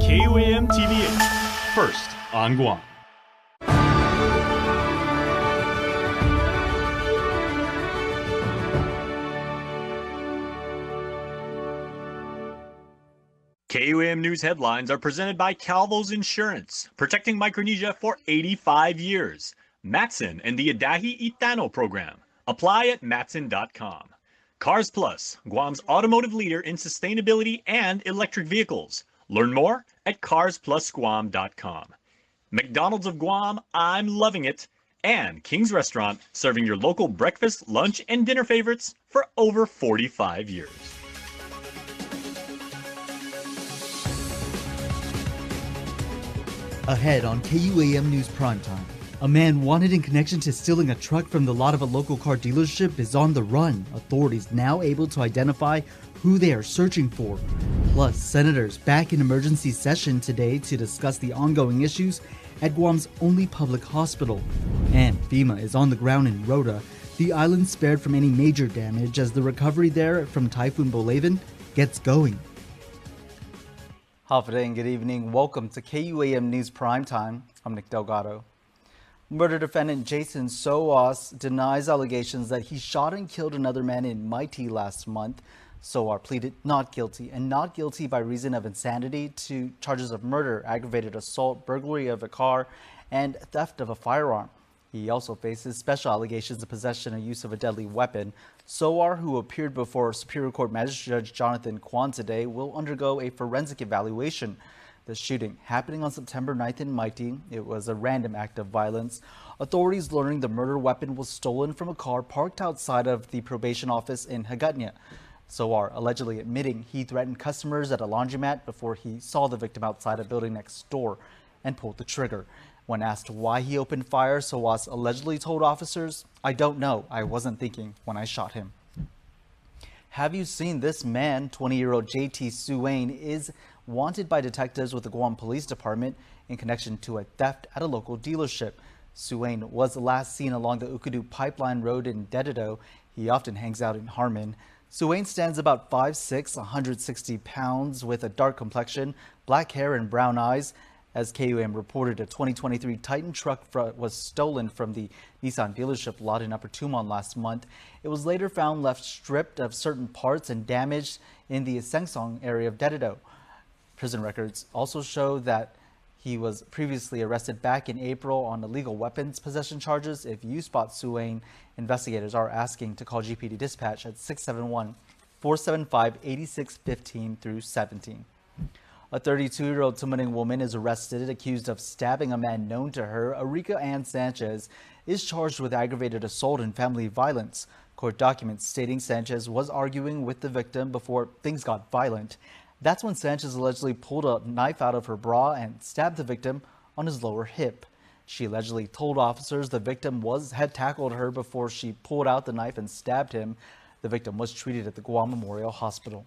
KUAM TV8, first on Guam. KUAM News headlines are presented by Calvo's Insurance, protecting Micronesia for 85 years. Matson and the Adahi Itano program. Apply at matson.com. Cars Plus, Guam's automotive leader in sustainability and electric vehicles. Learn more at carsplusguam.com. McDonald's of Guam, I'm loving it. And King's Restaurant, serving your local breakfast, lunch, and dinner favorites for over 45 years. Ahead on KUAM News Primetime, a man wanted in connection to stealing a truck from the lot of a local car dealership is on the run. Authorities now able to identify who they are searching for. Plus, senators back in emergency session today to discuss the ongoing issues at Guam's only public hospital. And FEMA is on the ground in Rota, the island spared from any major damage as the recovery there from Typhoon Bolaven gets going. Half a day and good evening. Welcome to KUAM News Primetime. I'm Nick Delgado. Murder defendant Jason Soas denies allegations that he shot and killed another man in Mighty last month. Soar pleaded not guilty and not guilty by reason of insanity to charges of murder, aggravated assault, burglary of a car, and theft of a firearm. He also faces special allegations of possession and use of a deadly weapon. Soar, who appeared before Superior Court Magistrate Judge Jonathan KUAM today, will undergo a forensic evaluation. The shooting happening on September 9th in Mighty. It was a random act of violence. Authorities learning the murder weapon was stolen from a car parked outside of the probation office in Hagutnya. Soar allegedly admitting he threatened customers at a laundromat before he saw the victim outside a building next door and pulled the trigger. When asked why he opened fire, Soas allegedly told officers, "I don't know. I wasn't thinking when I shot him." Have you seen this man? 20-year-old JT Suwain is wanted by detectives with the Guam Police Department in connection to a theft at a local dealership. Suwain was last seen along the Ukadu Pipeline Road in Dedido. He often hangs out in Harmon. Suwain stands about 5'6", 160 pounds with a dark complexion, black hair and brown eyes. As KUAM reported, a 2023 Titan truck was stolen from the Nissan dealership lot in Upper Tumon last month. It was later found left stripped of certain parts and damaged in the Sengsong area of Dedido. Prison records also show that he was previously arrested back in April on illegal weapons possession charges. If you spot Suwain, investigators are asking to call GPD dispatch at 671-475-8615 through 17. A 32-year-old Tumaning woman is arrested, accused of stabbing a man known to her. Erika Ann Sanchez is charged with aggravated assault and family violence. Court documents stating Sanchez was arguing with the victim before things got violent. That's when Sanchez allegedly pulled a knife out of her bra and stabbed the victim on his lower hip. She allegedly told officers the victim had tackled her before she pulled out the knife and stabbed him. The victim was treated at the Guam Memorial Hospital.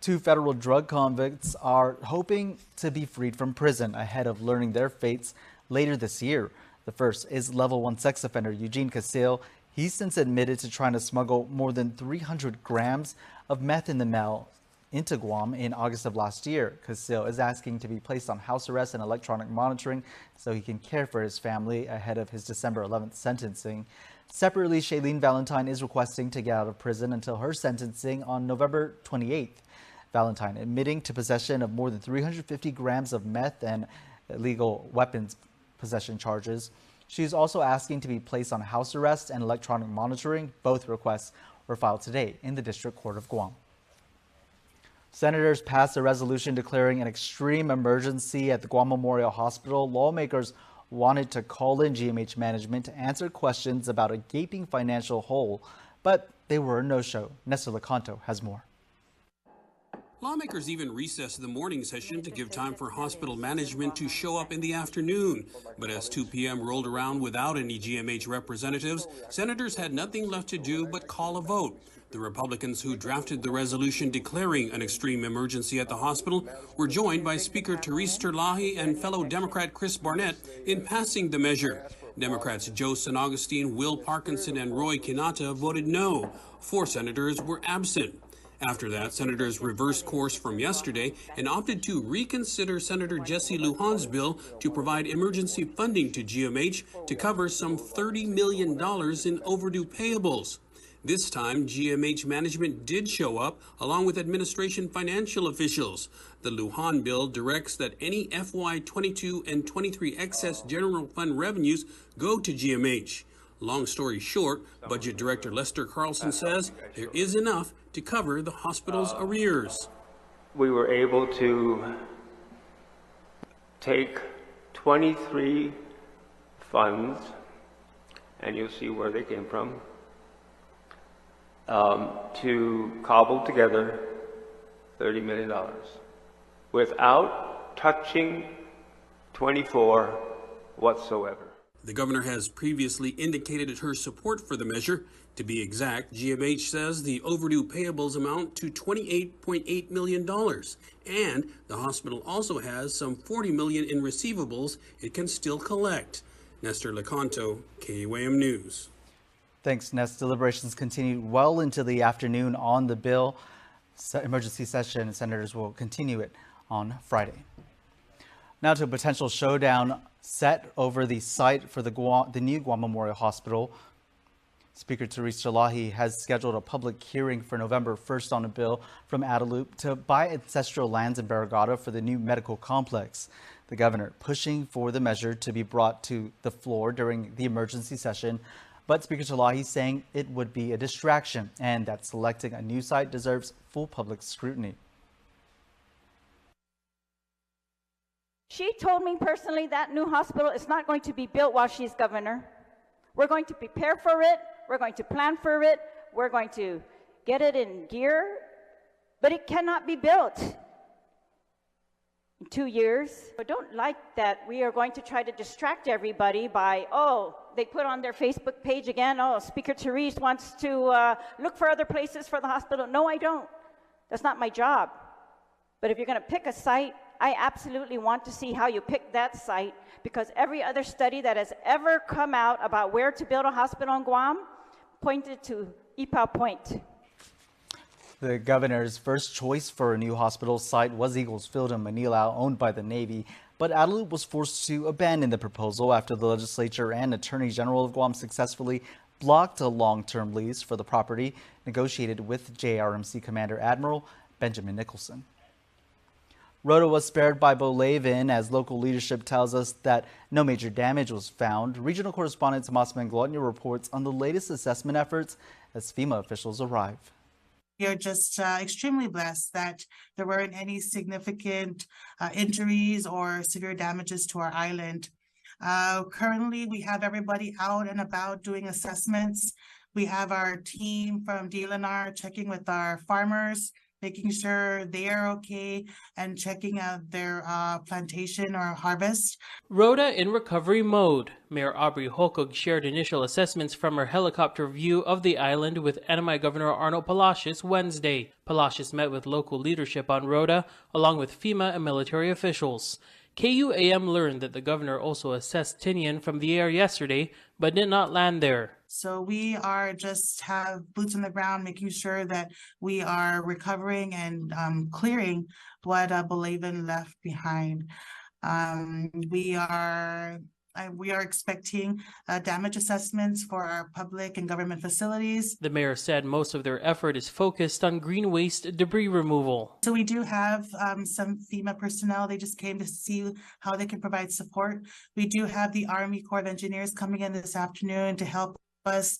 Two federal drug convicts are hoping to be freed from prison ahead of learning their fates later this year. The first is level 1 sex offender Eugene Casil. He's since admitted to trying to smuggle more than 300 grams of meth in the mail into Guam in August of last year. Casil is asking to be placed on house arrest and electronic monitoring so he can care for his family ahead of his December 11th sentencing. Separately, Shailene Valentine is requesting to get out of prison until her sentencing on November 28th. Valentine admitting to possession of more than 350 grams of meth and illegal weapons possession charges. She is also asking to be placed on house arrest and electronic monitoring. Both requests were filed today in the District Court of Guam. Senators passed a resolution declaring an extreme emergency at the Guam Memorial Hospital. Lawmakers wanted to call in GMH management to answer questions about a gaping financial hole, but they were a no-show. Nestor Lecanto has more. Lawmakers even recessed the morning session to give time for hospital management to show up in the afternoon. But as 2 p.m. rolled around without any GMH representatives, senators had nothing left to do but call a vote. The Republicans who drafted the resolution declaring an extreme emergency at the hospital were joined by Speaker Therese Terlahi and fellow Democrat Chris Barnett in passing the measure. Democrats Joe San Augustine, Will Parkinson, and Roy Kinata voted no. 4 senators were absent. After that, senators reversed course from yesterday and opted to reconsider Senator Jesse Lujan's bill to provide emergency funding to GMH to cover some $30 million in overdue payables. This time, GMH management did show up, along with administration financial officials. The Lujan bill directs that any FY22 and 23 excess general fund revenues go to GMH. Long story short, Budget Director Lester Carlson says there is enough to cover the hospital's arrears. We were able to take 23 funds, and you'll see where they came from, to cobble together $30 million without touching 24 whatsoever. The governor has previously indicated her support for the measure. To be exact, GMH says the overdue payables amount to $28.8 million, and the hospital also has some $40 million in receivables it can still collect. Nestor Lecanto, KUAM News. Thanks, Ness. Deliberations continued well into the afternoon on the bill. Emergency session, and senators will continue it on Friday. Now to a potential showdown set over the site for the new Guam Memorial Hospital. Speaker Therese Chalahi has scheduled a public hearing for November 1st on a bill from Adelup to buy ancestral lands in Barrigada for the new medical complex. The governor pushing for the measure to be brought to the floor during the emergency session, but Speaker Chalahi saying it would be a distraction and that selecting a new site deserves full public scrutiny. She told me personally that new hospital is not going to be built while she's governor. We're going to prepare for it. We're going to plan for it. We're going to get it in gear, but it cannot be built in 2 years. I don't like that we are going to try to distract everybody by, oh, they put on their Facebook page again, oh, Speaker Therese wants to look for other places for the hospital. No, I don't. That's not my job. But if you're going to pick a site, I absolutely want to see how you pick that site, because every other study that has ever come out about where to build a hospital in Guam pointed to Ipao Point. The governor's first choice for a new hospital site was Eagles Field in Manila, owned by the Navy, but Adelup was forced to abandon the proposal after the legislature and Attorney General of Guam successfully blocked a long-term lease for the property negotiated with JRMC Commander Admiral Benjamin Nicholson. Rota was spared by Bolavin as local leadership tells us that no major damage was found. Regional correspondent Tomas Manglotnia reports on the latest assessment efforts as FEMA officials arrive. We are just extremely blessed that there weren't any significant injuries or severe damages to our island. Currently, we have everybody out and about doing assessments. We have our team from DLNR checking with our farmers, making sure they are okay, and checking out their plantation or harvest. Rota in recovery mode. Mayor Aubrey Hokog shared initial assessments from her helicopter view of the island with NMI Governor Arnold Palacios Wednesday. Palacios met with local leadership on Rota, along with FEMA and military officials. KUAM learned that the governor also assessed Tinian from the air yesterday, but did not land there. So we are just have boots on the ground, making sure that we are recovering and clearing what Bolavin left behind. We are expecting damage assessments for our public and government facilities. The mayor said most of their effort is focused on green waste debris removal. So we do have some FEMA personnel. They just came to see how they can provide support. We do have the Army Corps of Engineers coming in this afternoon to help us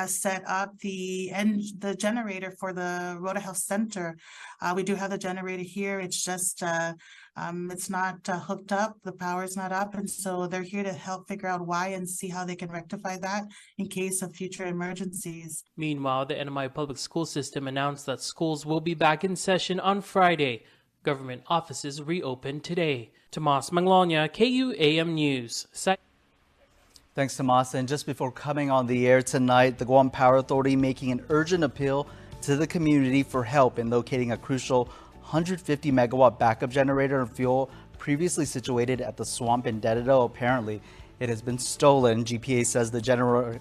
set up the generator for the Rota Health Center. We do have the generator here. It's just it's not hooked up. The power is not up, and so they're here to help figure out why and see how they can rectify that in case of future emergencies. Meanwhile, the NMI public school system announced that schools will be back in session on Friday. Government offices reopened today. Tomas Manglotnia, KUAM News. Thanks, Tomas. And just before coming on the air tonight, the Guam Power Authority making an urgent appeal to the community for help in locating a crucial 150 megawatt backup generator and fuel previously situated at the swamp in Dededo. Apparently, it has been stolen. GPA says the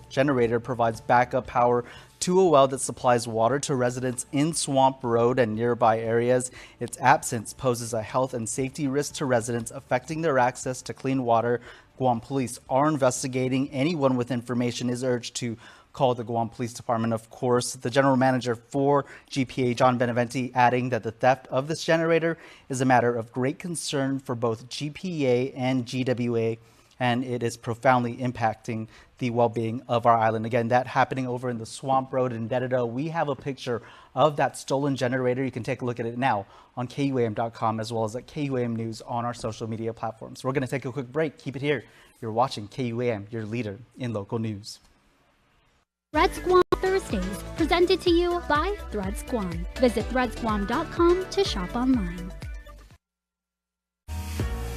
generator provides backup power to a well that supplies water to residents in Swamp Road and nearby areas. Its absence poses a health and safety risk to residents, affecting their access to clean water. Guam police are investigating. Anyone with information is urged to call the Guam Police Department, of course. The general manager for GPA, John Beneventi, adding that the theft of this generator is a matter of great concern for both GPA and GWA, and it is profoundly impacting the well-being of our island. Again, that happening over in the Swamp Road in Dededo. We have a picture of that stolen generator. You can take a look at it now on KUAM.com as well as at KUAM News on our social media platforms. We're going to take a quick break. Keep it here. You're watching KUAM, your leader in local news. Threads Guam Thursdays, presented to you by Threads Guam. Visit threadsguam.com to shop online.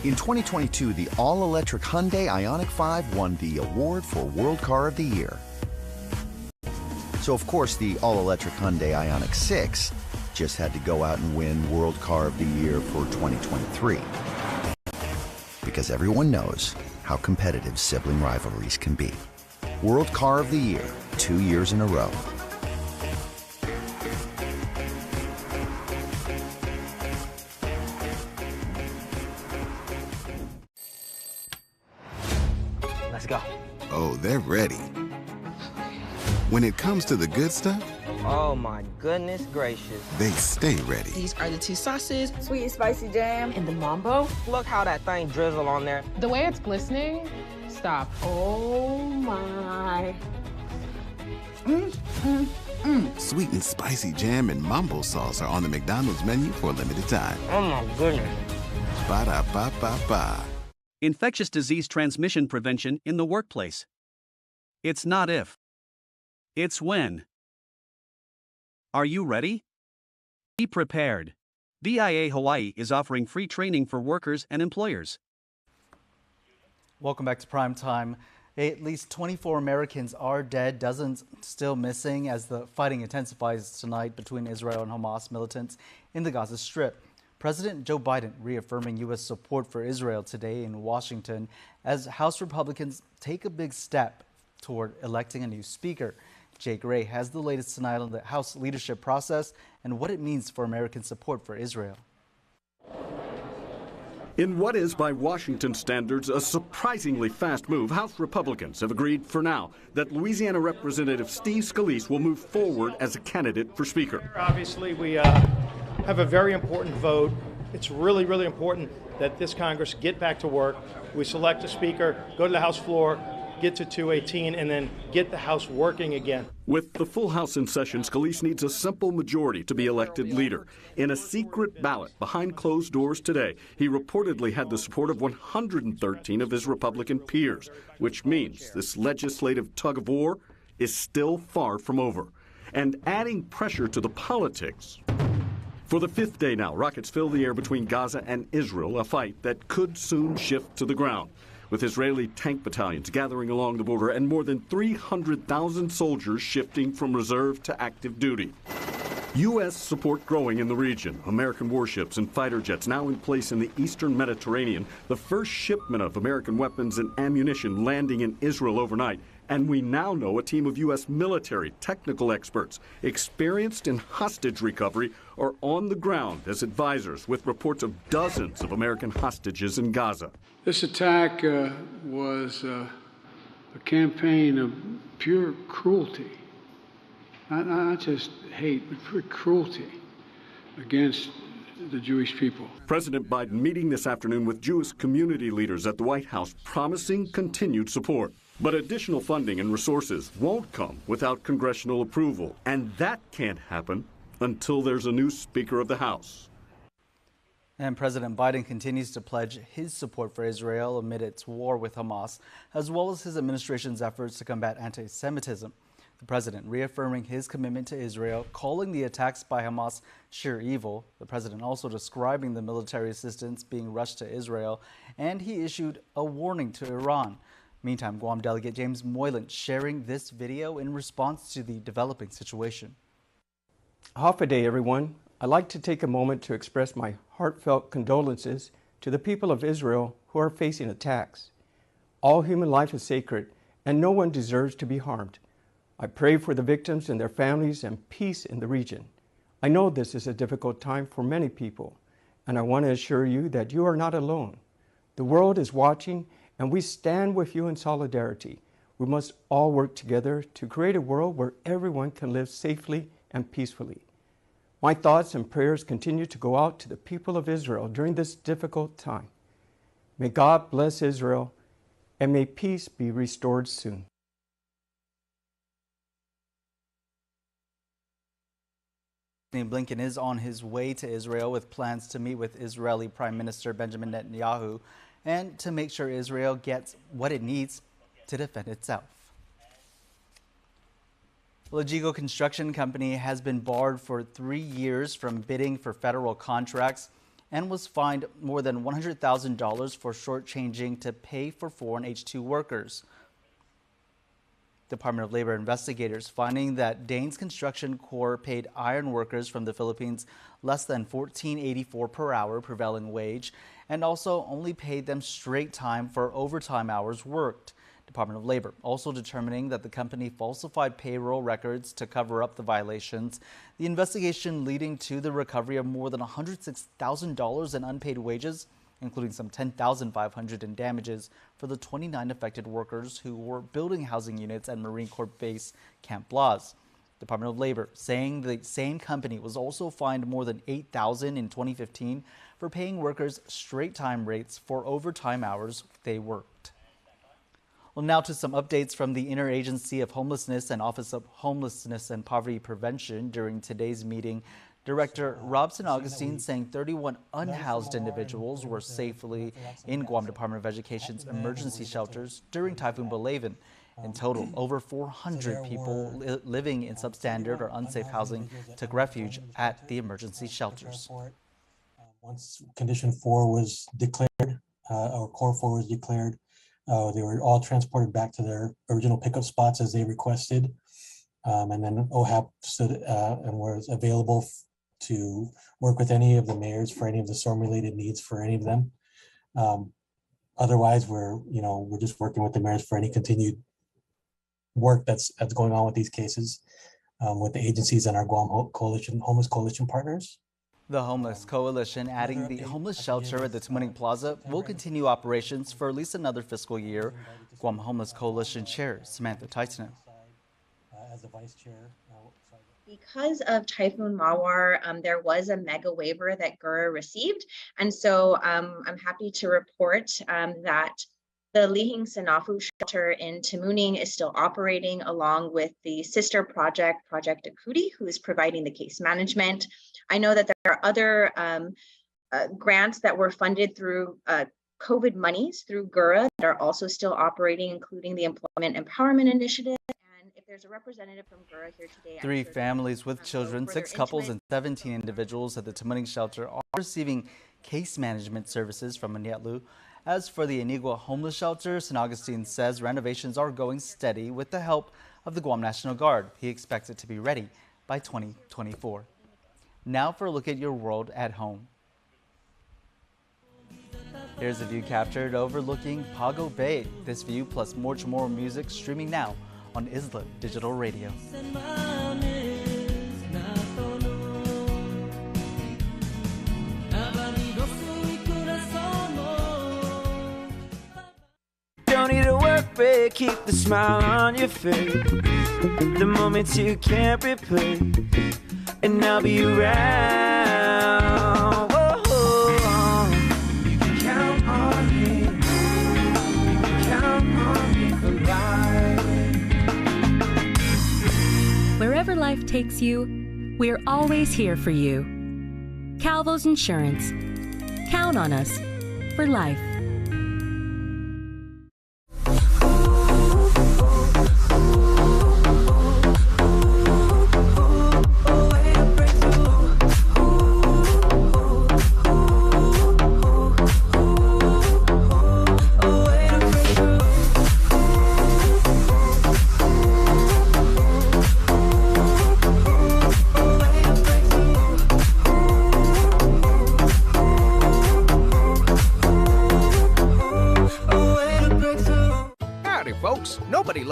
In 2022, the all-electric Hyundai Ioniq 5 won the award for World Car of the Year. So, of course, the all-electric Hyundai Ioniq 6 just had to go out and win World Car of the Year for 2023. Because everyone knows how competitive sibling rivalries can be. World Car of the Year, 2 years in a row. Let's go. Oh, they're ready. When it comes to the good stuff, oh my goodness gracious, they stay ready. These are the 2 sauces, sweet and spicy jam, and the mambo. Look how that thing drizzle on there. The way it's glistening, stop. Oh my. Sweet and spicy jam and mambo sauce are on the McDonald's menu for a limited time. Oh my goodness. Ba-da-ba-ba-ba. Infectious disease transmission prevention in the workplace. It's not if, it's when. Are you ready? Be prepared. DIA Hawaii is offering free training for workers and employers. Welcome back to Prime Time. At least 24 Americans are dead, dozens still missing as the fighting intensifies tonight between Israel and Hamas militants in the Gaza Strip. President Joe Biden reaffirming U.S. support for Israel today in Washington as House Republicans take a big step toward electing a new speaker. Jay Gray has the latest tonight on the House leadership process and what it means for American support for Israel. In what is, by Washington standards, a surprisingly fast move, House Republicans have agreed for now that Louisiana Representative Steve Scalise will move forward as a candidate for Speaker. Obviously, we have a very important vote. It's really, really important that this Congress get back to work. We select a Speaker, go to the House floor, get to 218, and then get the House working again. With the full House in session, Scalise needs a simple majority to be elected leader. In a secret ballot behind closed doors today, he reportedly had the support of 113 of his Republican peers, which means this legislative tug-of-war is still far from over. And adding pressure to the politics. For the 5th day now, rockets fill the air between Gaza and Israel, a fight that could soon shift to the ground. With Israeli tank battalions gathering along the border and more than 300,000 soldiers shifting from reserve to active duty. U.S. support growing in the region. American warships and fighter jets now in place in the eastern Mediterranean. The first shipment of American weapons and ammunition landing in Israel overnight. And we now know a team of U.S. military technical experts experienced in hostage recovery are on the ground as advisors with reports of dozens of American hostages in Gaza. This attack was a campaign of pure cruelty, not just hate, but pure cruelty against the Jewish people. President Biden meeting this afternoon with Jewish community leaders at the White House, promising continued support. But additional funding and resources won't come without congressional approval, and that can't happen until there's a new Speaker of the House. And President Biden continues to pledge his support for Israel amid its war with Hamas, as well as his administration's efforts to combat anti-Semitism. The president reaffirming his commitment to Israel, calling the attacks by Hamas sheer evil. The president also describing the military assistance being rushed to Israel, and he issued a warning to Iran. Meantime, Guam delegate James Moylan sharing this video in response to the developing situation. Hafa day, everyone. I'd like to take a moment to express my heartfelt condolences to the people of Israel who are facing attacks. All human life is sacred, and no one deserves to be harmed. I pray for the victims and their families and peace in the region. I know this is a difficult time for many people, and I want to assure you that you are not alone. The world is watching, and we stand with you in solidarity. We must all work together to create a world where everyone can live safely and peacefully. My thoughts and prayers continue to go out to the people of Israel during this difficult time. May God bless Israel, and may peace be restored soon. Blinken is on his way to Israel with plans to meet with Israeli Prime Minister Benjamin Netanyahu and to make sure Israel gets what it needs to defend itself. Legigo Construction Company has been barred for 3 years from bidding for federal contracts and was fined more than $100,000 for shortchanging to pay for foreign H-2 workers. Department of Labor investigators finding that Danes Construction Corps paid iron workers from the Philippines less than $14.84 per hour prevailing wage and also only paid them straight time for overtime hours worked. Department of Labor also determining that the company falsified payroll records to cover up the violations. The investigation leading to the recovery of more than $106,000 in unpaid wages, including some $10,500 in damages for the 29 affected workers who were building housing units at Marine Corps Base Camp Blas. Department of Labor saying the same company was also fined more than $8,000 in 2015 for paying workers straight time rates for overtime hours they worked. Well, now to some updates from the Interagency of Homelessness and Office of Homelessness and Poverty Prevention during today's meeting. Director Robson Augustine saying 31 unhoused individuals were safely in Guam Department of Education's emergency shelters during Typhoon Balaven. In total, over 400 people living in substandard or unsafe housing took refuge at the emergency shelters. Once Condition 4 was declared, or Core 4 was declared, they were all transported back to their original pickup spots as they requested. And then OHAP stood and was available to work with any of the mayors for any of the storm-related needs for any of them. Otherwise, we're just working with the mayors for any continued work that's going on with these cases with the agencies and our Guam Coalition, Homeless Coalition partners. The Homeless Coalition adding the homeless shelter at the Tumuning Plaza will continue operations for at least another fiscal year. Guam Homeless Coalition Chair Samantha Titano. As the vice chair. Because of Typhoon Mawar, there was a mega waiver that GURA received. And so I'm happy to report that the Lihing Sanafu shelter in Tumuning is still operating along with the sister project, Project Akuti, who is providing the case management. I know that there are other grants that were funded through COVID monies through GURA that are also still operating, including the Employment Empowerment Initiative. There's a representative from GURA here today. 3 families with children, 6 couples, and 17 individuals at the Tumuning shelter are receiving case management services from Maniatlu. As for the Anigua homeless shelter, St. Augustine says renovations are going steady with the help of the Guam National Guard. He expects it to be ready by 2024. Now for a look at your world at home. Here's a view captured overlooking Pago Bay. This view plus much more music streaming now on Isla Digital Radio. Don't need a work break, keep the smile on your face. The moments you can't replay, and I'll be around. Whoa, you can count on me. You can count on me for life. Wherever life takes you, we're always here for you. Calvo's Insurance. Count on us for life.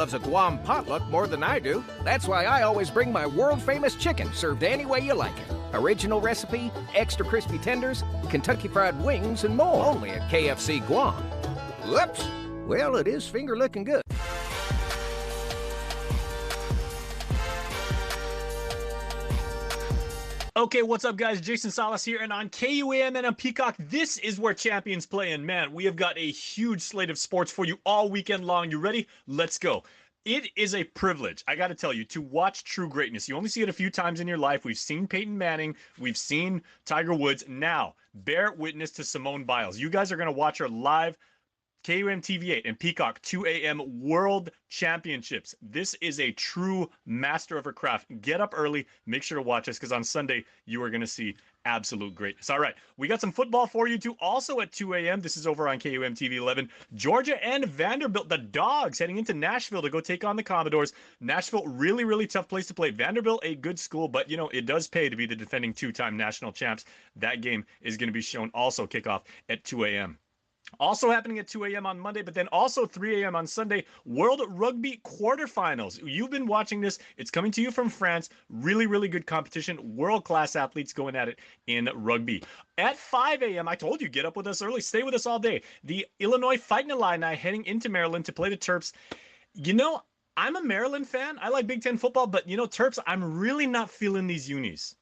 loves a Guam potluck more than I do. That's why I always bring my world-famous chicken, served any way you like it. Original recipe, extra crispy tenders, Kentucky Fried Wings, and more. Only at KFC Guam. Whoops! Well, it is finger-licking good. Okay, what's up, guys? Jason Salas here, and on KUAM and on Peacock, this is where champions play. And man, we have got a huge slate of sports for you all weekend long. You ready? Let's go. It is a privilege, I got to tell you, to watch true greatness. You only see it a few times in your life. We've seen Peyton Manning. We've seen Tiger Woods. Now, bear witness to Simone Biles. You guys are going to watch her live. KUAM TV8 and Peacock 2 a.m. World Championships. This is a true master of her craft. Get up early. Make sure to watch this because on Sunday you are going to see absolute greatness. All right, we got some football for you too. Also at 2 a.m. This is over on KUAM TV 11. Georgia and Vanderbilt, the Dogs, heading into Nashville to go take on the Commodores. Nashville, really, really tough place to play. Vanderbilt, a good school, but you know it does pay to be the defending two-time national champs. That game is going to be shown also kickoff at 2 a.m. Also happening at 2 a.m. on Monday, but then also 3 a.m. on Sunday, World Rugby quarterfinals. You've been watching this. It's coming to you from France. Really, really good competition. World-class athletes going at it in rugby. At 5 a.m., I told you, get up with us early. Stay with us all day. The Illinois Fighting Illini heading into Maryland to play the Terps. You know, I'm a Maryland fan. I like Big Ten football, but, you know, Terps, I'm really not feeling these unis.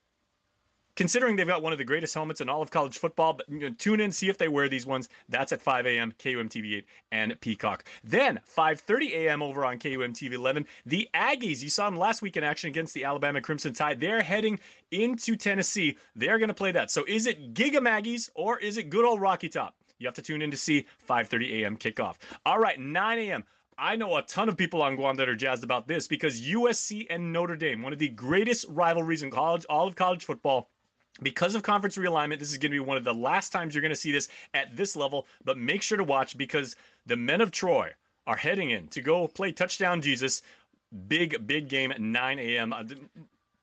Considering they've got one of the greatest helmets in all of college football, but you know, tune in, see if they wear these ones. That's at 5 a.m., KUM TV 8 and Peacock. Then, 5:30 a.m. over on KUM TV 11, the Aggies, you saw them last week in action against the Alabama Crimson Tide. They're heading into Tennessee. They're going to play that. So is it Giga Maggies or is it good old Rocky Top? You have to tune in to see 5:30 a.m. kickoff. All right, 9 a.m. I know a ton of people on Guam that are jazzed about this because USC and Notre Dame, one of the greatest rivalries in college, all of college football. Because of conference realignment, this is going to be one of the last times you're going to see this at this level, but make sure to watch because the men of Troy are heading in to go play Touchdown Jesus. Big, big game at 9 a.m.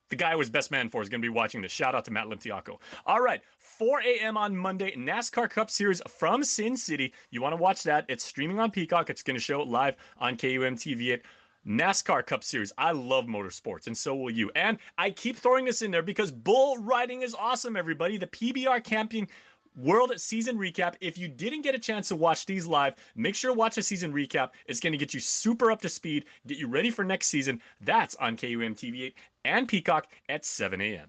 The guy I was best man for is going to be watching this. Shout out to Matt Limtiaco. All right, 4 a.m. on Monday, NASCAR Cup Series from Sin City. You want to watch that. It's streaming on Peacock. It's going to show live on KUM TV8. NASCAR Cup Series. I love motorsports, and so will you. And I keep throwing this in there because bull riding is awesome, everybody. The PBR Camping World Season Recap. If you didn't get a chance to watch these live, make sure to watch the season recap. It's going to get you super up to speed, get you ready for next season. That's on KUM TV8 and Peacock at 7 a.m.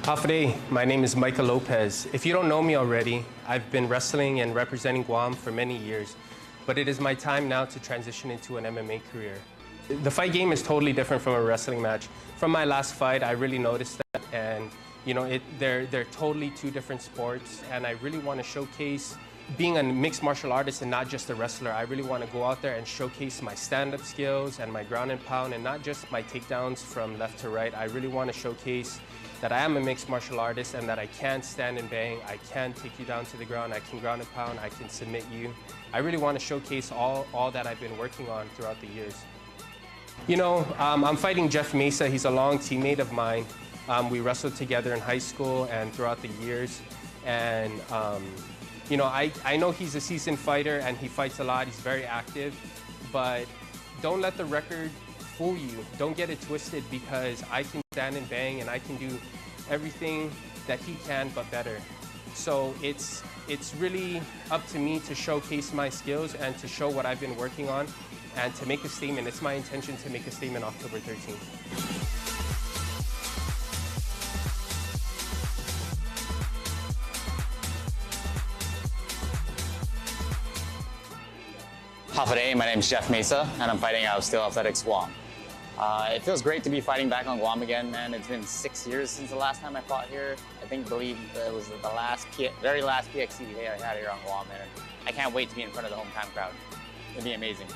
Hafide, my name is Michael Lopez. If you don't know me already, I've been wrestling and representing Guam for many years, but it is my time now to transition into an MMA career. The fight game is totally different from a wrestling match. From my last fight, I really noticed that, and you know, they're totally two different sports, and I really want to showcase being a mixed martial artist and not just a wrestler. I really want to go out there and showcase my stand-up skills and my ground and pound, and not just my takedowns from left to right. I really want to showcase that I am a mixed martial artist and that I can stand and bang, I can take you down to the ground, I can ground and pound, I can submit you. I really want to showcase all that I've been working on throughout the years. You know, I'm fighting Jeff Mesa. He's a long teammate of mine. We wrestled together in high school and throughout the years. And, you know, I know he's a seasoned fighter and he fights a lot. He's very active, but don't let the record fool you. Don't get it twisted because I can stand and bang and I can do everything that he can but better. So it's really up to me to showcase my skills and to show what I've been working on and to make a statement. It's my intention to make a statement October 13th. Hafide, my name is Jeff Mesa, and I'm fighting out of Steel Athletics Guam. It feels great to be fighting back on Guam again, man. It's been 6 years since the last time I fought here. I believe it was the very last PXC I had here on Guam, and I can't wait to be in front of the hometown crowd. It'd be amazing.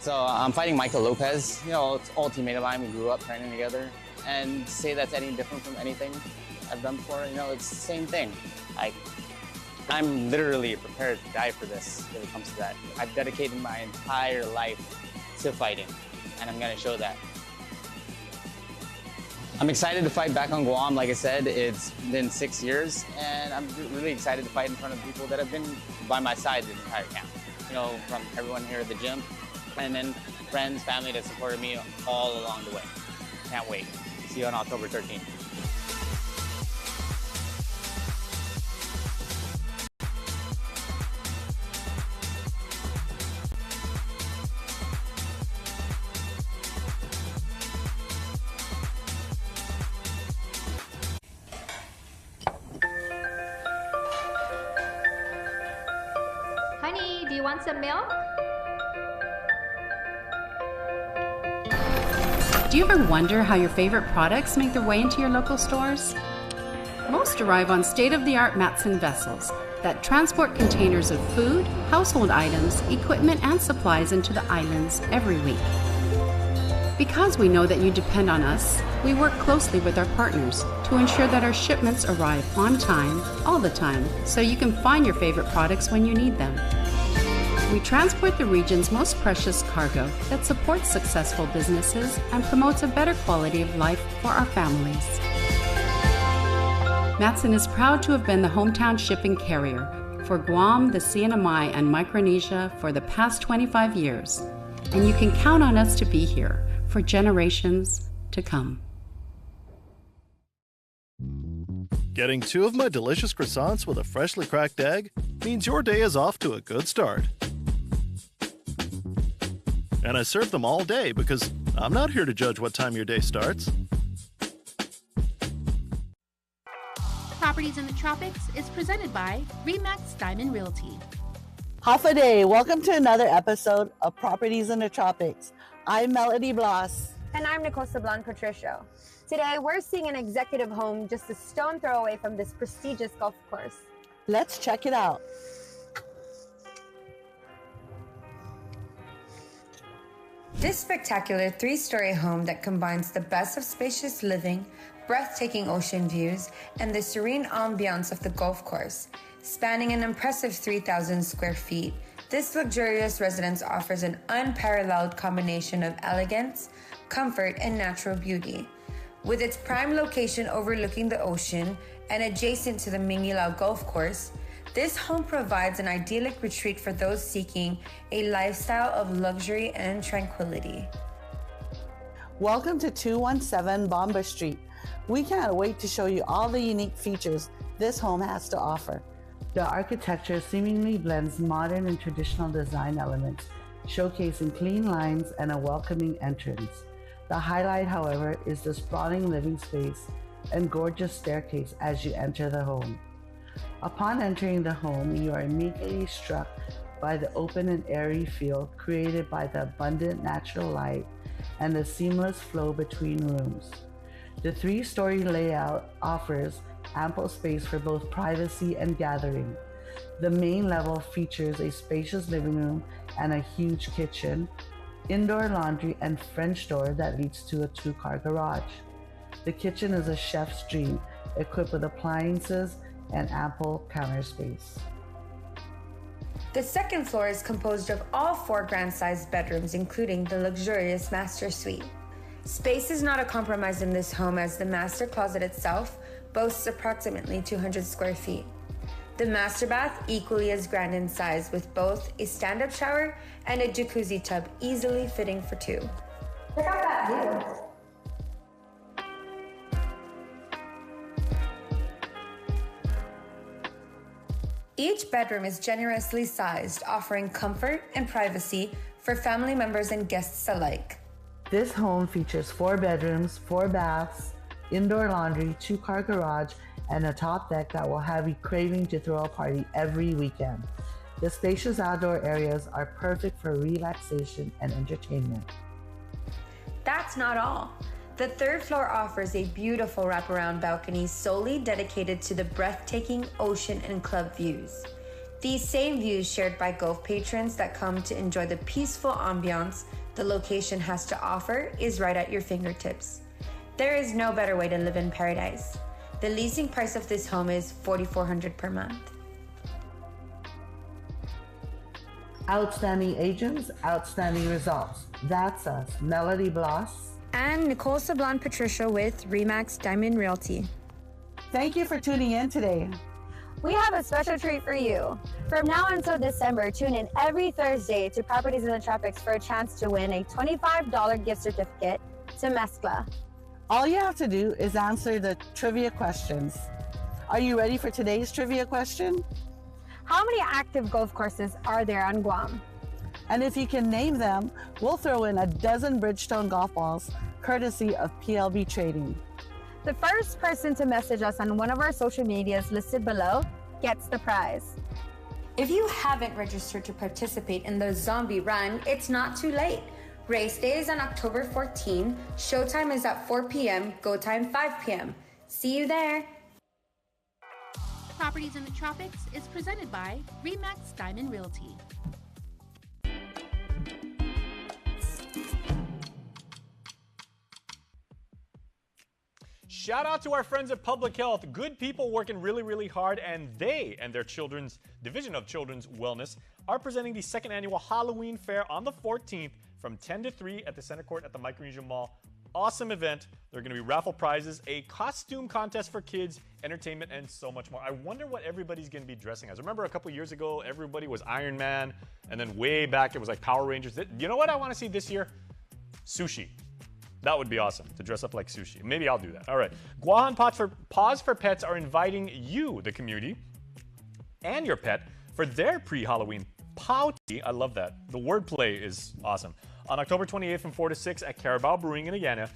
So I'm fighting Michael Lopez. You know, it's all teammate of mine. We grew up training together, and to say that's any different from anything I've done before, you know, it's the same thing. I'm literally prepared to die for this when it comes to that. I've dedicated my entire life to fighting, and I'm gonna show that. I'm excited to fight back on Guam. Like I said, it's been 6 years, and I'm really excited to fight in front of people that have been by my side the entire camp. You know, from everyone here at the gym, and then friends, family that supported me all along the way. Can't wait. See you on October 13th. Honey, do you want some milk? Do you ever wonder how your favorite products make their way into your local stores? Most arrive on state-of-the-art Matson vessels that transport containers of food, household items, equipment, and supplies into the islands every week. Because we know that you depend on us, we work closely with our partners to ensure that our shipments arrive on time, all the time, so you can find your favorite products when you need them. We transport the region's most precious cargo that supports successful businesses and promotes a better quality of life for our families. Matson is proud to have been the hometown shipping carrier for Guam, the CNMI, and Micronesia for the past 25 years, and you can count on us to be here for generations to come. Getting 2 of my delicious croissants with a freshly cracked egg means your day is off to a good start. And I serve them all day because I'm not here to judge what time your day starts. Properties in the Tropics is presented by Remax Diamond Realty. Half a day. Welcome to another episode of Properties in the Tropics. I'm Melody Blas. And I'm Nicole Sablan Patricio. Today, we're seeing an executive home just a stone throw away from this prestigious golf course. Let's check it out. This spectacular 3-story home that combines the best of spacious living, breathtaking ocean views, and the serene ambiance of the golf course. Spanning an impressive 3,000 square feet, this luxurious residence offers an unparalleled combination of elegance, comfort, and natural beauty. With its prime location overlooking the ocean and adjacent to the Mingilao Golf Course, this home provides an idyllic retreat for those seeking a lifestyle of luxury and tranquility. Welcome to 217 Bomba Street. We can't wait to show you all the unique features this home has to offer. The architecture seemingly blends modern and traditional design elements, showcasing clean lines and a welcoming entrance. The highlight, however, is the sprawling living space and gorgeous staircase as you enter the home. Upon entering the home, you are immediately struck by the open and airy feel created by the abundant natural light and the seamless flow between rooms. The 3-story layout offers ample space for both privacy and gathering. The main level features a spacious living room and a huge kitchen, indoor laundry, and French door that leads to a 2-car garage. The kitchen is a chef's dream, equipped with appliances and ample counter space. The second floor is composed of all 4 grand-sized bedrooms, including the luxurious master suite. Space is not a compromise in this home, as the master closet itself boasts approximately 200 square feet. The master bath equally as grand in size, with both a stand-up shower and a jacuzzi tub easily fitting for 2. Check out that view. Each bedroom is generously sized, offering comfort and privacy for family members and guests alike. This home features 4 bedrooms, 4 baths, indoor laundry, 2-car garage, and a top deck that will have you craving to throw a party every weekend. The spacious outdoor areas are perfect for relaxation and entertainment. That's not all. The 3rd floor offers a beautiful wraparound balcony solely dedicated to the breathtaking ocean and club views. These same views shared by golf patrons that come to enjoy the peaceful ambiance the location has to offer is right at your fingertips. There is no better way to live in paradise. The leasing price of this home is $4,400 per month. Outstanding agents, outstanding results. That's us, Melody Bloss and Nicole Sablon Patricia with RE/MAX Diamond Realty. Thank you for tuning in today. We have a special treat for you. From now until December, tune in every Thursday to Properties in the Tropics for a chance to win a $25 gift certificate to Mezcla. All you have to do is answer the trivia questions. Are you ready for today's trivia question? How many active golf courses are there on Guam? And if you can name them, we'll throw in a dozen Bridgestone golf balls, courtesy of PLB Trading. The first person to message us on one of our social medias listed below gets the prize. If you haven't registered to participate in the Zombie Run, it's not too late. Race day is on October 14. Showtime is at 4 p.m. Go time 5 p.m. See you there. Properties in the Tropics is presented by RE/MAX Diamond Realty. Shout out to our friends at Public Health. Good people working really, really hard, and they and their children's Division of Children's Wellness are presenting the second annual Halloween Fair on the 14th from 10 to 3 at the Center Court at the Micronesia Mall. Awesome event. There are going to be raffle prizes, a costume contest for kids, entertainment, and so much more. I wonder what everybody's going to be dressing as. Remember a couple years ago, everybody was Iron Man, and then way back it was like Power Rangers. You know what I want to see this year? Sushi. That would be awesome, to dress up like sushi. Maybe I'll do that. All right. Guahan Paws for Pets are inviting you, the community, and your pet for their pre-Halloween pouty. I love that. The wordplay is awesome. On October 28th from 4 to 6 at Carabao Brewing in Agana,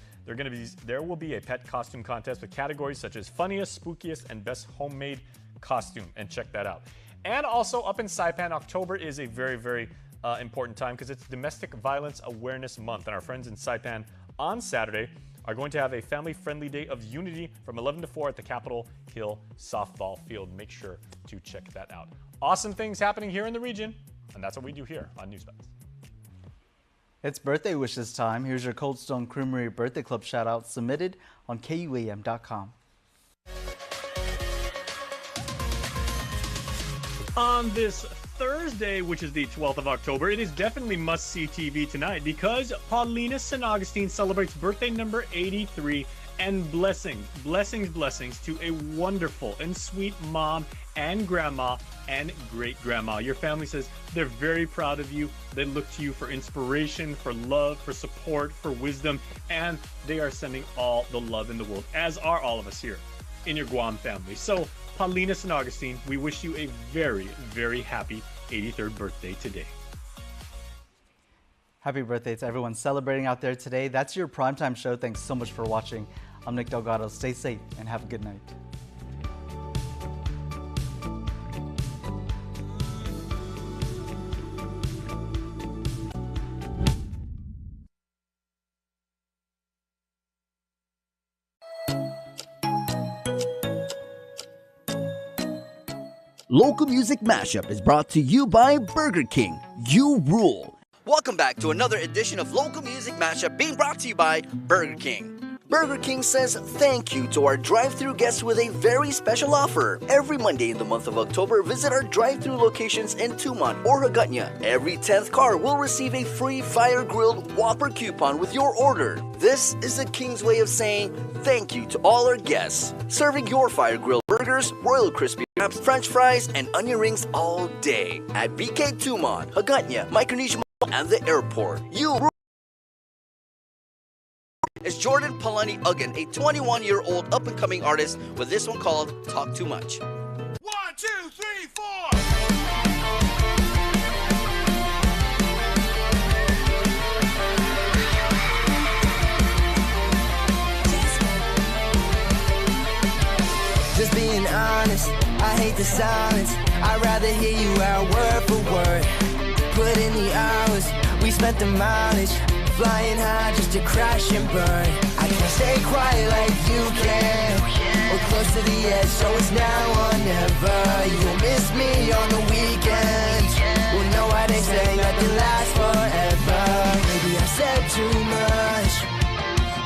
there will be a pet costume contest with categories such as funniest, spookiest, and best homemade costume. And check that out. And also up in Saipan, October is a very, very important time because it's Domestic Violence Awareness Month. And our friends in Saipan on Saturday are going to have a family-friendly day of unity from 11 to 4 at the Capitol Hill softball field. Make sure to check that out. Awesome things happening here in the region, and that's what we do here on Newsbuzz. It's birthday wishes time. Here's your Cold Stone Creamery Birthday Club shout out submitted on KUAM.com. On this Thursday, which is the 12th of October, it is definitely must-see TV tonight because Paulina San Agustin celebrates birthday number 83, and blessings to a wonderful and sweet mom and grandma and great-grandma. Your family says they're very proud of you. They look to you for inspiration, for love, for support, for wisdom, and they are sending all the love in the world, as are all of us here in your Guam family. So, Paulina San Agustin, we wish you a very, very happy 83rd birthday today. Happy birthday to everyone celebrating out there today. That's your primetime show. Thanks so much for watching. I'm Nick Delgado. Stay safe and have a good night. Local Music Mashup is brought to you by Burger King. You rule. Welcome back to another edition of Local Music Mashup being brought to you by Burger King. Burger King says thank you to our drive-thru guests with a very special offer. Every Monday in the month of October, visit our drive-thru locations in Tumon or Hagåtña. Every 10th car will receive a free fire-grilled Whopper coupon with your order. This is the King's way of saying thank you to all our guests. Serving your fire-grilled burgers, Royal Crispy Wraps, French fries, and onion rings all day at BK Tumon, Hagåtña, Micronesia Mall, and the airport. You rule. Is Jordan Palani Uggan, a 21-year-old up-and-coming artist with this one called Talk Too Much. 1, 2, 3, 4! Just being honest, I hate the silence. I'd rather hear you out word for word. Put in the hours, we spent the mileage. Flying high just to crash and burn. I can't stay quiet like you can. We're close to the edge, so it's now or never. You'll miss me on the weekends. Well, no, I didn't say nothing lasts forever. Maybe I said too much.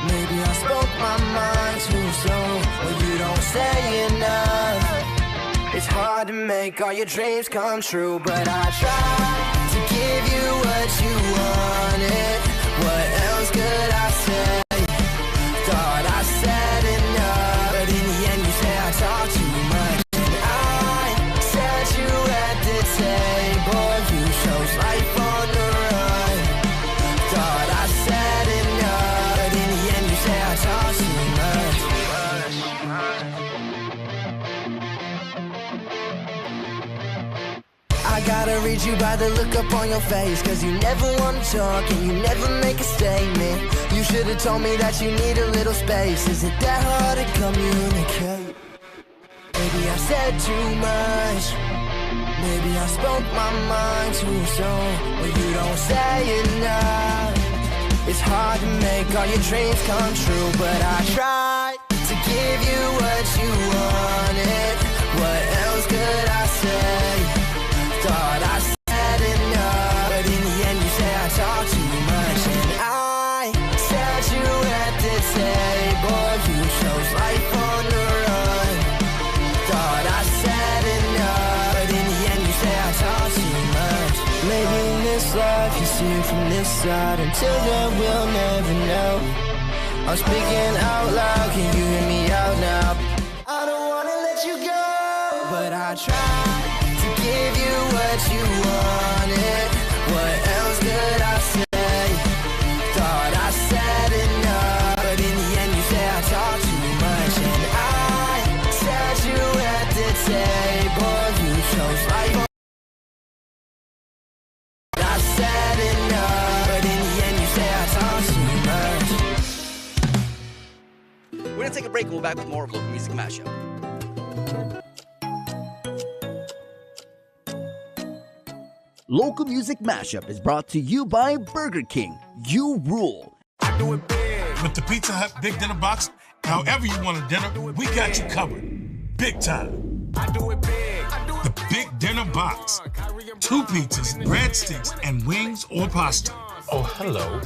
Maybe I spoke my mind too soon. Well, you don't say enough. It's hard to make all your dreams come true, but I try to give you what you wanted. What else could I say? I gotta read you by the look up on your face, cause you never wanna talk and you never make a statement. You should've told me that you need a little space. Is it that hard to communicate? Maybe I said too much. Maybe I spoke my mind too soon. But you don't say enough. It's hard to make all your dreams come true, but I tried to give you what you wanted. What else could I say? Thought I said enough, but in the end you say I talk too much. And I sat you at the table. You chose life on the run. Thought I said enough, but in the end you say I talk too much. Maybe in this life you see it from this side. Until then we'll never know. I'm speaking out loud, can you hear me out now? I don't wanna let you go, but I tried to give you what you wanted. What else could I say? Thought I said enough, but in the end you say I talk too much. And I sat you at the table. You chose life. I said enough, but in the end you say I talk too much. We're gonna take a break and we'll be back with more of Local Music Mashup. Local Music Mashup is brought to you by Burger King. You rule. I do it big. With the Pizza Hut Big Dinner Box, however you want a dinner, we got you covered. Big time. I do it big. The Big Dinner Box. 2 pizzas, breadsticks, and wings or pasta. Oh, hello.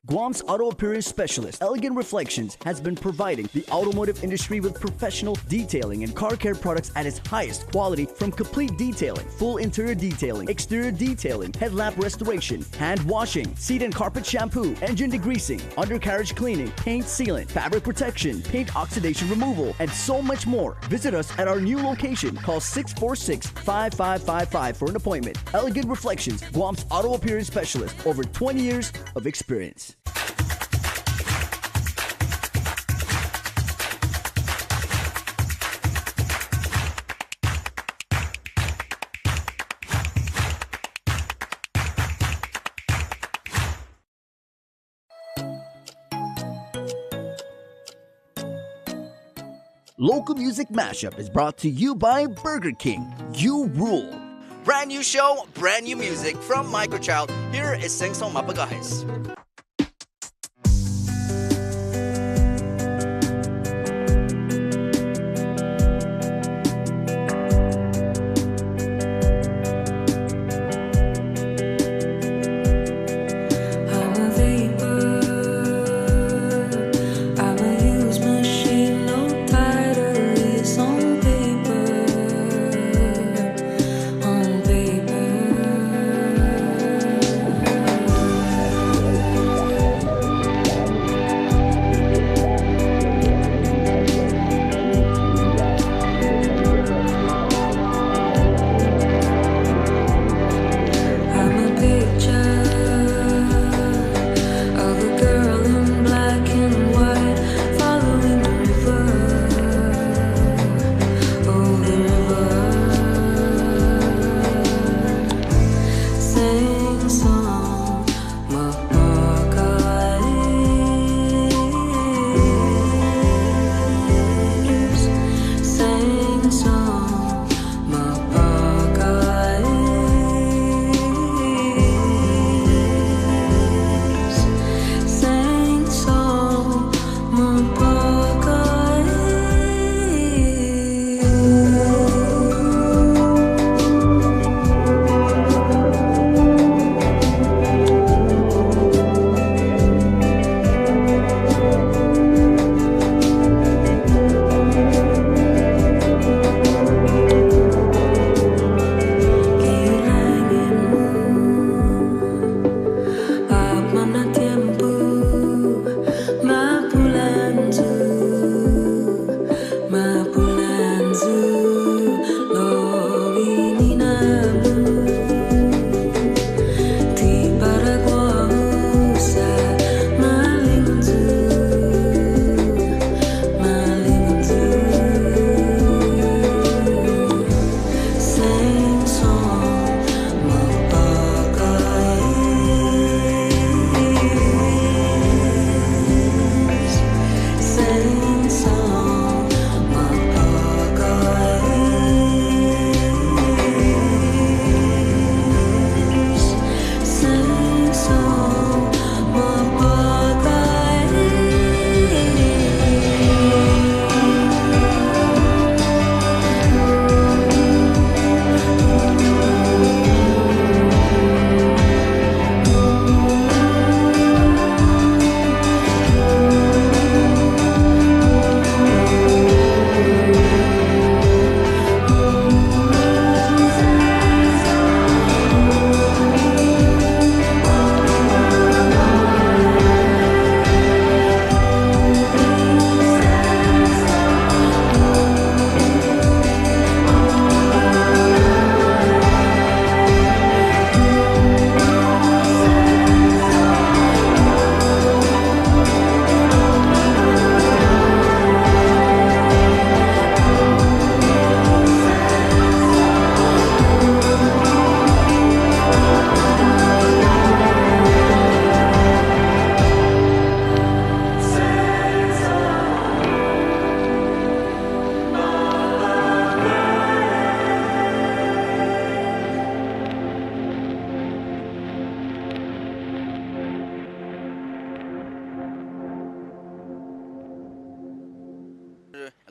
Guam's auto appearance specialist, Elegant Reflections, has been providing the automotive industry with professional detailing and car care products at its highest quality, from complete detailing, full interior detailing, exterior detailing, headlamp restoration, hand washing, seat and carpet shampoo, engine degreasing, undercarriage cleaning, paint sealant, fabric protection, paint oxidation removal, and so much more. Visit us at our new location. Call 646-5555 for an appointment. Elegant Reflections, Guam's auto appearance specialist, over 20 years of experience. Local Music Mashup is brought to you by Burger King. You rule. Brand new show, brand new music from Microchild. Here is Sing Song Mapagahis. On paper.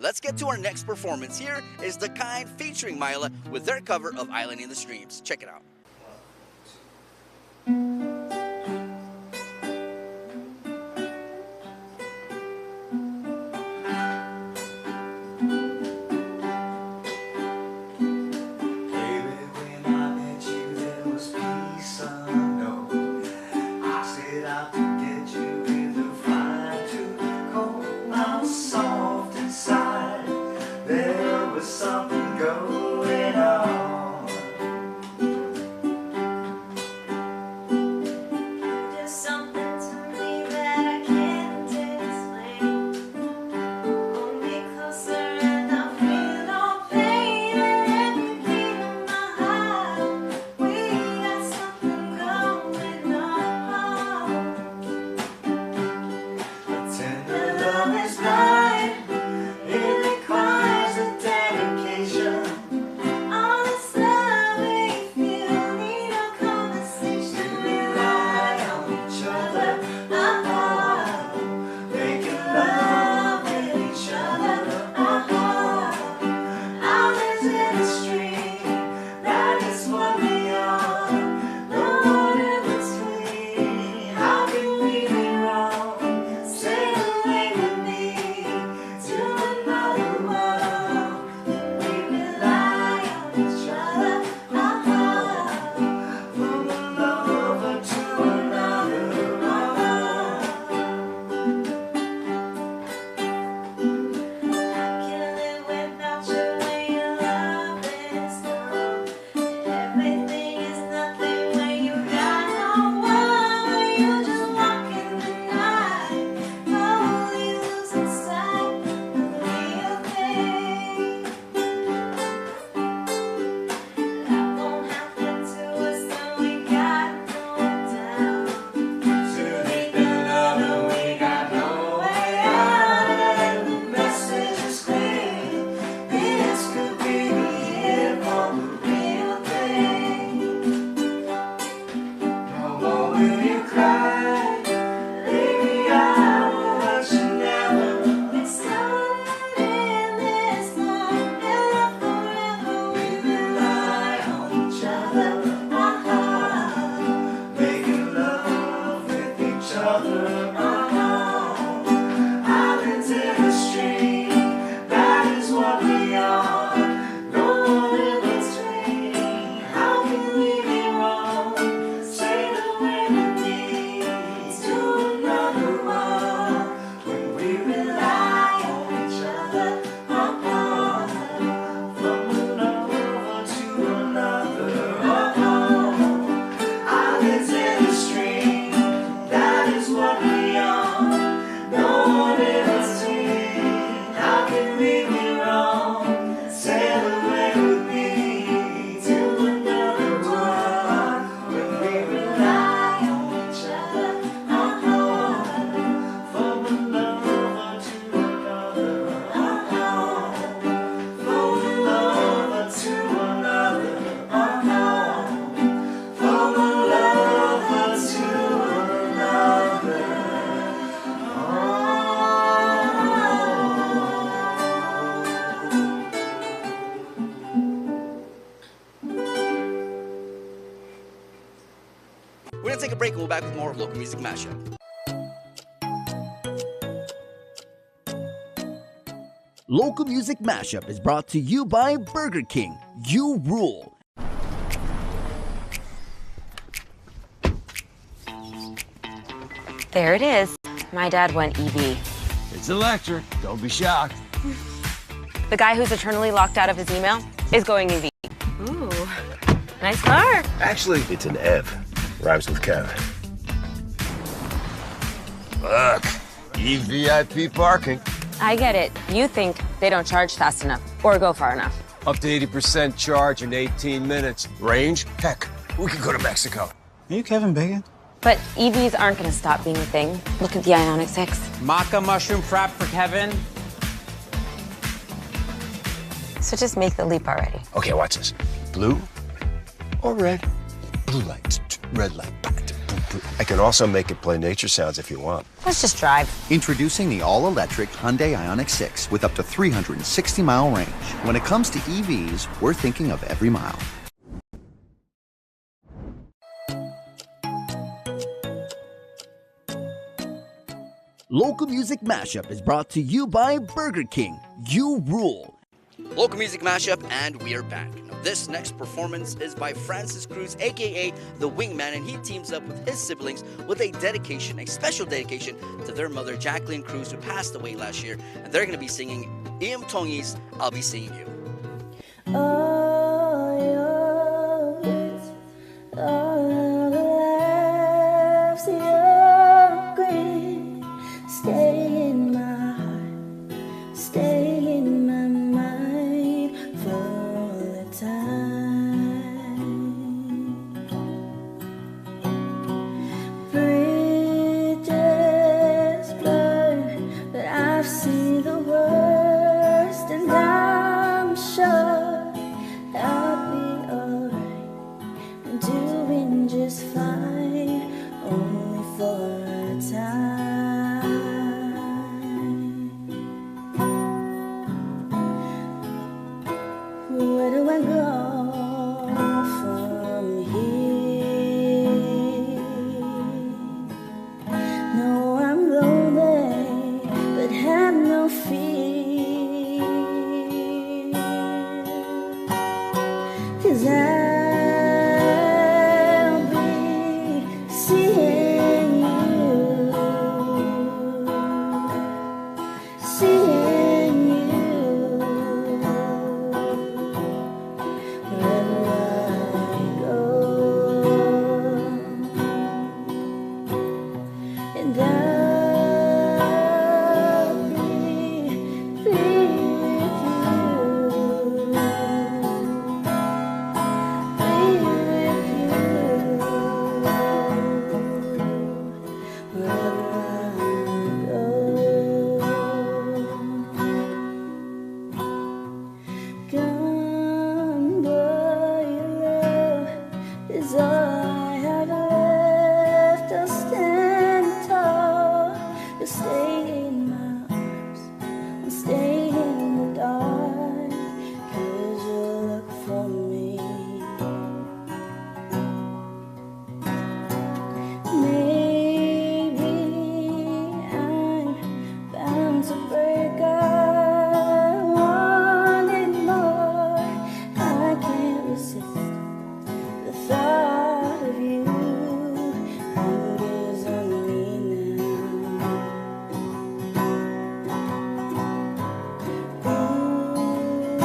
let's get to our next performance. Here is The Kind featuring Myla with their cover of Island in the Streams. Check it out. We're going to take a break and we'll be back with more of Local Music Mashup. Local Music Mashup is brought to you by Burger King. You rule. There it is. My dad went EV. It's electric. Don't be shocked. The guy who's eternally locked out of his email is going EV. Ooh, nice car. Actually, it's an EV. Rhymes with Kev. Look, EVIP parking. I get it. You think they don't charge fast enough or go far enough. Up to 80% charge in 18 minutes. Range? Heck, we could go to Mexico. Are you Kevin Bacon? But EVs aren't going to stop being a thing. Look at the Ioniq 6. Maca mushroom frap for Kevin. So just make the leap already. Okay, watch this. Blue or red? Blue light, red light. I can also make it play nature sounds if you want. Let's just drive. Introducing the all-electric Hyundai Ioniq 6 with up to 360-mile range. When it comes to EVs, we're thinking of every mile. Local Music Mashup is brought to you by Burger King. You rule. Local Music Mashup, and we are back. Now, this next performance is by Francis Cruz, aka The Wingman, and he teams up with his siblings with a special dedication to their mother, Jacqueline Cruz, who passed away last year. And they're going to be singing Iam Tongi's I'll Be Seeing You. Stay in my heart, stay in my mind for all the time. Bridges burn, but I've seen the worst, and I'm sure I'll be alright. I'm doing just fine, only for a time. Where do I go from here? No, I'm lonely, but have no fear, 'cause I'll be seeing you, seeing you. Wherever I go, and I'll be with you, wherever I go. Gone, but your love is all I have left. I'll stand tall, you'll stay in my arms, I'll stay in the dark, 'cause you'll look for me. Maybe I'm bound to break. I wanted more. I can't resist the thought of you. Fingers on me now.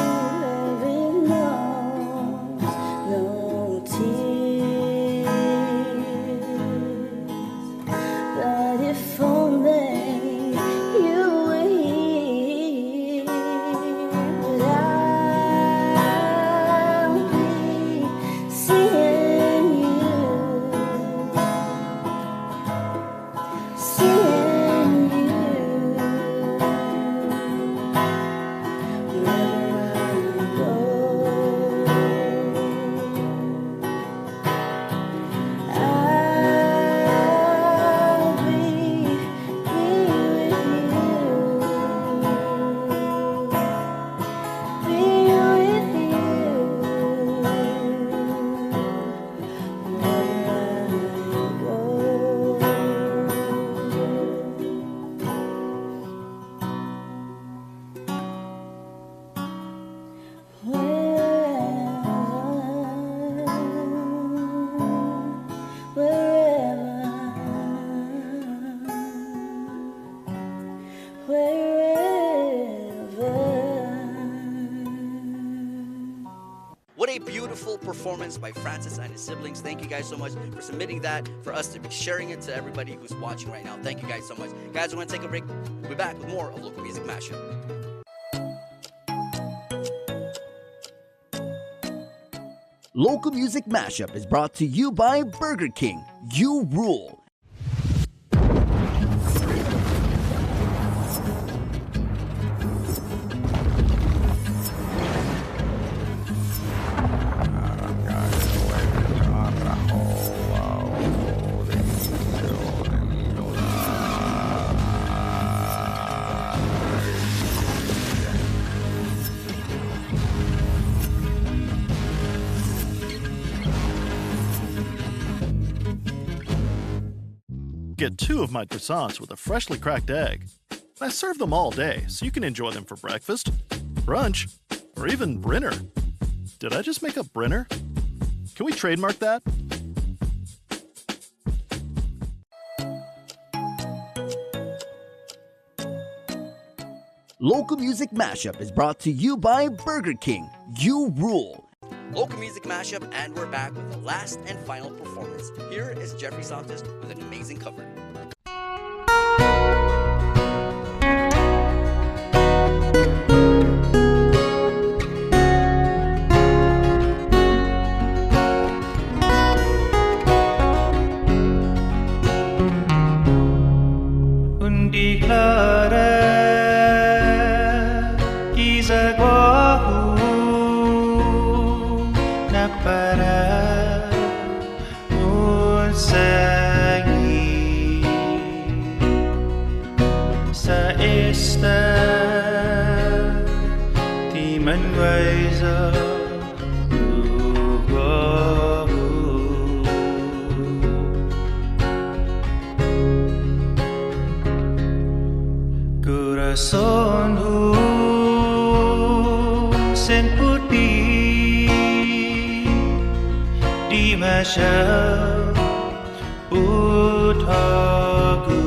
Heaven knows no tears. But if only you were here, but I'll be seeing you, seeing you. Wherever I go, I'll be with you, be with you. What a beautiful performance by Francis and his siblings. Thank you guys so much for submitting that, for us to be sharing it to everybody who's watching right now. Thank you guys so much. Guys, we're going to take a break. We'll be back with more of Local Music Mashup. Local Music Mashup is brought to you by Burger King. You rule. Get 2 of my croissants with a freshly cracked egg. I serve them all day, so you can enjoy them for breakfast, brunch, or even dinner. Did I just make up Brenner? Can we trademark that? Local Music Mashup is brought to you by Burger King. You rule. Local Music Mashup, and we're back with the last and final performance. Here is Jeffrey Santos with an amazing cover. Mashup utagu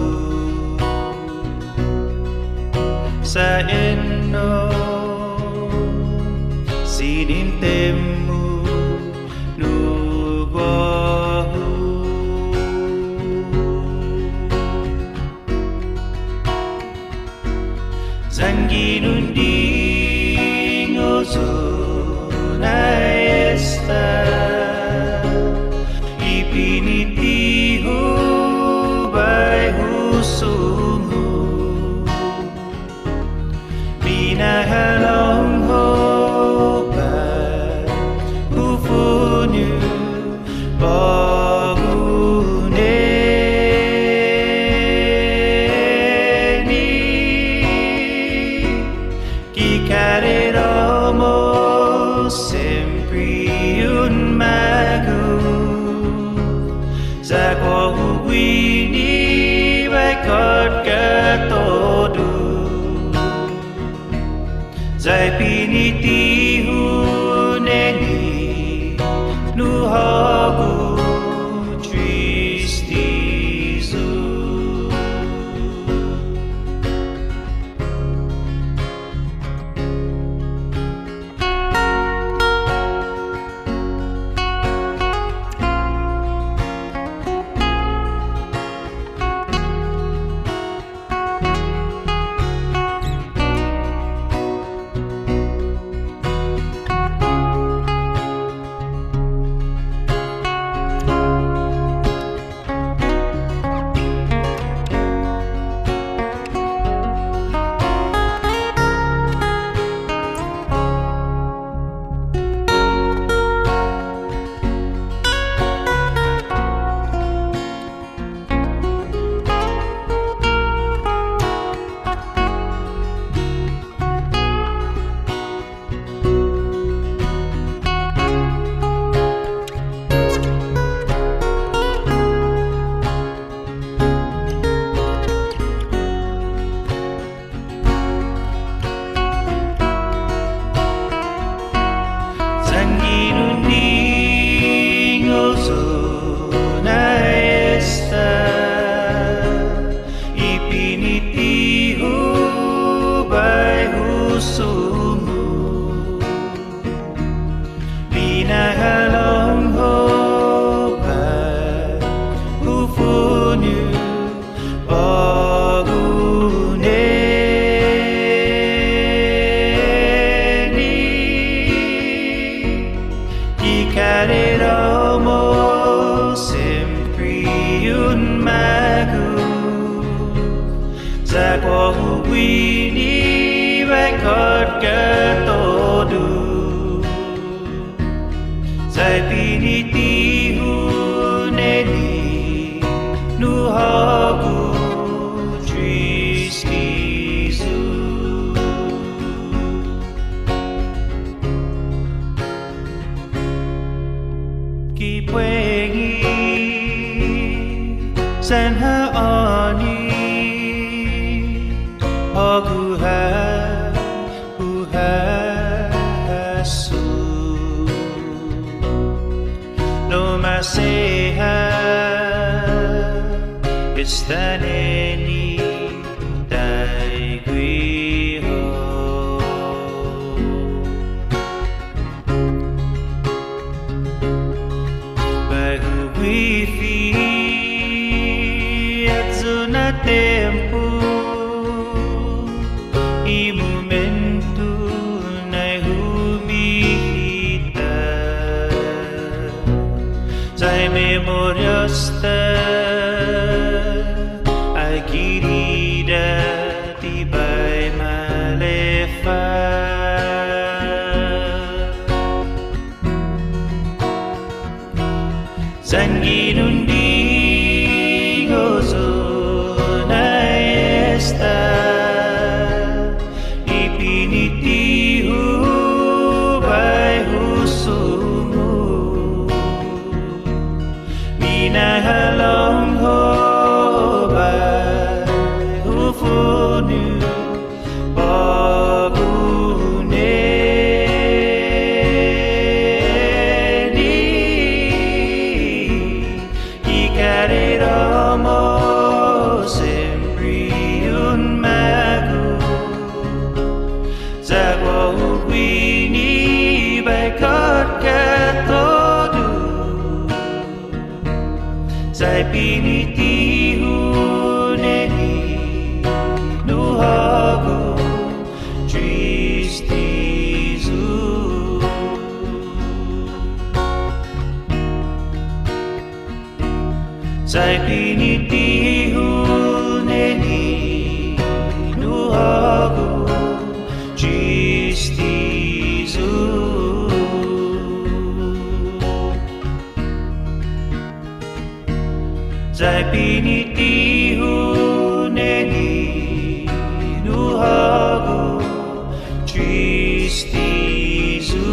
sa eno sinintemu nubahu zanginunding ozo na esta Ipinitiho by husumu Pinahalong hoba Hufunyu Bahuneni Kikareromo Sempre yun magu Za có quy ni vai cất cả tổ đủ Giải pini ti hu neni nu hagu tristi zu 산하오니 어구하수 노마세하 이스타네니 다이귀호 bahuwifi na tempo e momento na humita sai memorias ai querida tibay malefa sanginundi gozo ipinitihu by husumu minahalong ho by hufunu paguneni ikareromo Winnie by Katkatodu Sai pinitihuneni Nuhago Tristizu Sai pinitihuneni Nuhago Zai pinitihuneni nuhago tristizu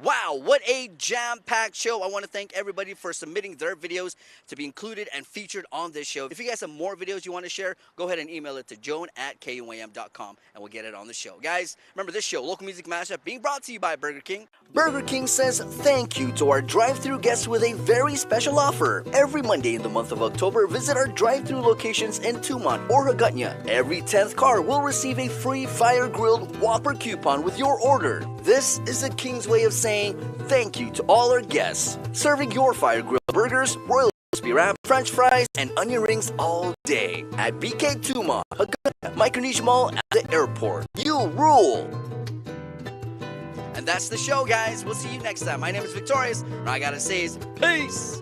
Wow, what a jam-packed show. I want to thank everybody for submitting their videos to be included and featured on this show. If you guys have more videos you want to share, go ahead and email it to joan@kuam.com and we'll get it on the show. Guys, remember this show, Local Music Mashup, being brought to you by Burger King. Burger King says thank you to our drive-thru guests with a very special offer. Every Monday in the month of October, visit our drive-thru locations in Tumon or Hagåtña. Every 10th car will receive a free fire-grilled Whopper coupon with your order. This is the King's way of saying thank you to all our guests. Serving your fire-grilled burgers, Royal crispy wrap, French fries, and onion rings all day at BK Tumon, Hagåtña, Micronesia Mall at the airport. You rule! And that's the show, guys. We'll see you next time. My name is Victorious, and all I gotta say is peace!